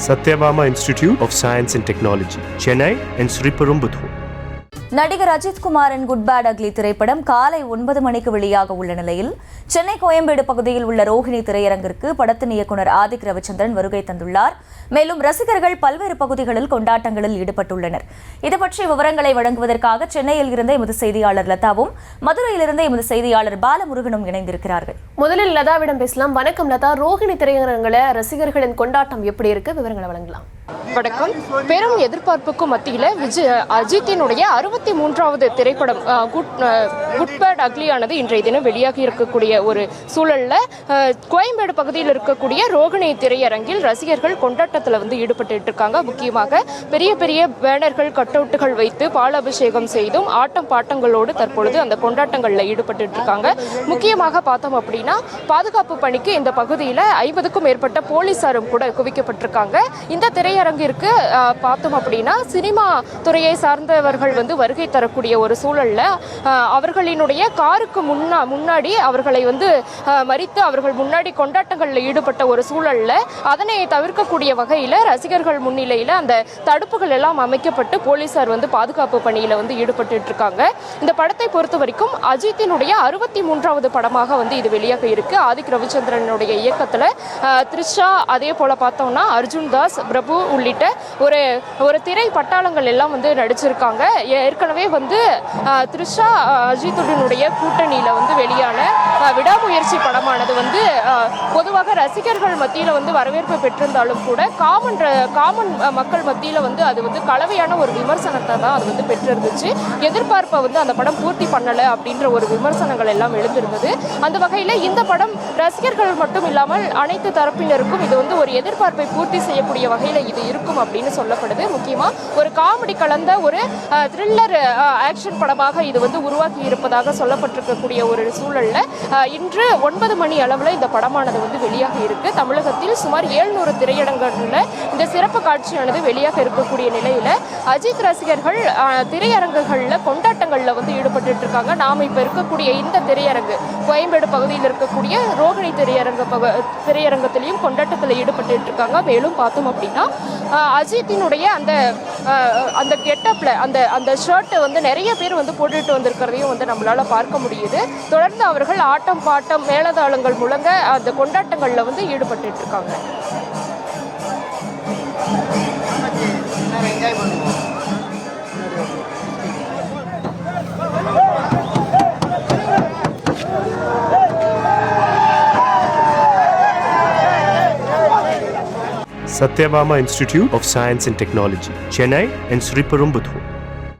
Satyabama Institute of Science and Technology, Chennai and Sriperumbudur. நடிகர் அஜித் குமாரின் good bad ugly திரைப்படம் காலை 9 மணிக்கு வெளியாக உள்ள நிலையில் சென்னை கோயம்பேடு பகுதியில் உள்ள ரோஹிணி திரையரங்கிற்கு படத்தின் இயக்குனர் ஆதிக் ரவிச்சந்திரன் வருகை தந்துள்ளார். மேலும் ரசிகர்கள் பல்வேறு பகுதிகளில் கொண்டாட்டங்களில் ஈடுபட்டுள்ளனர். இதுபற்றிய விவரங்களை வழங்குவதற்காக சென்னையில் இருந்த எமது செய்தியாளர் லதாவும் மதுரையிலிருந்து எமது செய்தியாளர் பாலமுருகனும் இணைந்திருக்கிறார்கள். முதலில் லதாவிடம் பேசலாம். வணக்கம் லதா, ரோஹிணி திரையரங்கில் ரசிகர்களின் கொண்டாட்டம் எப்படி இருக்கு, விவரங்களை வழங்கலாம். வணக்கம். பெரும் எதிர்பார்ப்புக்கு மத்தியில் அஜித்தினுடைய 63வது திரைப்படம் குட் பேட் அக்லியானது இன்றைய தினம் வெளியாகி இருக்கக்கூடிய ஒரு சூழல்ல கோயம்பேடு பகுதியில் இருக்கக்கூடிய ரோகிணி திரையரங்கில் ரசிகர்கள் கொண்டாட்டத்தில் ஈடுபட்டு இருக்காங்க. முக்கியமாக பெரிய பெரிய பேனர்கள், கட் அவுட்டுகள் வைத்து பாலாபிஷேகம் செய்தும் ஆட்டம் பாட்டங்களோடு தற்பொழுது அந்த கொண்டாட்டங்களில் ஈடுபட்டு இருக்காங்க. முக்கியமாக பார்த்தோம் அப்படின்னா பாதுகாப்பு பணிக்கு இந்த பகுதியில் 50க்கும் மேற்பட்ட போலீசாரும் கூட குவிக்கப்பட்டிருக்காங்க. இந்த திரையரங்கிற்கு பார்த்தோம் அப்படின்னா சினிமா துறையை சார்ந்தவர்கள் வருகை தரக்கூடிய ஒரு சூழல்ல அவர்களினுடைய காருக்கு முன்னாடி அவர்களை மறித்து அவர்கள் முன்னாடி கொண்டாட்டங்களில் ஈடுபட்ட ஒரு சூழல்ல அதனை தவிர்க்கக்கூடிய வகையில் ரசிகர்கள் முன்னிலையில் அந்த தடுப்புகள் எல்லாம் அமைக்கப்பட்டு போலீசார் பாதுகாப்பு பணியில் ஈடுபட்டு இருக்காங்க. இந்த படத்தை பொறுத்த வரைக்கும் அஜித்தினுடைய 63வது படமாக இது வெளியாக இருக்கு. ஆதிக் ரவிச்சந்திரனுடைய இயக்கத்தில் த்ரிஷா, அதே போல பார்த்தோம்னா அர்ஜுன் தாஸ், பிரபு உள்ளிட்ட ஒரு திரை பட்டாளங்கள் எல்லாம் நடிச்சிருக்காங்க. ஏற்கனவே த்ரிஷா அஜித்துடனுடைய கூட்டணியில வெளியான விடாமுயற்சி படமானது பொதுவாக ரசிகர்கள் மத்தியில் வரவேற்பு பெற்றிருந்தாலும் கூட காமன் மக்கள் மத்தியில் அது கலவையான ஒரு விமர்சனத்தை தான் அது பெற்றிருந்துச்சு. எதிர்பார்ப்பை அந்த படம் பூர்த்தி பண்ணலை அப்படின்ற ஒரு விமர்சனங்கள் எல்லாம் எழுந்திருந்தது. அந்த வகையில் இந்த படம் ரசிகர்கள் மட்டும் இல்லாமல் அனைத்து தரப்பினருக்கும் இது ஒரு எதிர்பார்ப்பை பூர்த்தி செய்யக்கூடிய வகையில் இது இருக்கும் அப்படின்னு சொல்லப்படுது. முக்கியமாக ஒரு காமெடி கலந்த ஒரு த்ரில்லர் ஆக்ஷன் படமாக இது உருவாக்கி இருப்பதாக சொல்லப்பட்டிருக்கக்கூடிய ஒரு சூழல்ல இன்று 9 மணி அளவில் இந்த படமானது வெளியாக இருக்கு. தமிழகத்தில் சுமார் 700 திரையரங்குகளில் இந்த சிறப்பு காட்சியானது வெளியாக இருக்கக்கூடிய நிலையில அஜித் ரசிகர்கள் திரையரங்குகளில் கொண்டாட்டங்களில் ஈடுபட்டு இருக்காங்க. நாம் இப்போ இருக்கக்கூடிய இந்த திரையரங்கு கோயம்பேடு பகுதியில் இருக்கக்கூடிய ரோகிணி திரையரங்கத்திலையும் கொண்டாட்டத்தில் ஈடுபட்டு இருக்காங்க. மேலும் பார்த்தோம் அப்படின்னா அஜித்தினுடைய அந்த கெட்டப்ல அந்த ஷர்ட் நிறைய பேர் போட்டுட்டு வந்திருக்கிறதையும் நம்மளால பார்க்க முடியுது. தொடர்ந்து அவர்கள் ஆட்டம் பாட்டம் மேலதாளங்கள் முழங்க அந்த கொண்டாட்டங்கள்ல ஈடுபட்டு இருக்காங்க. Satyabama Institute of Science and Technology, Chennai and Sriperumbudur.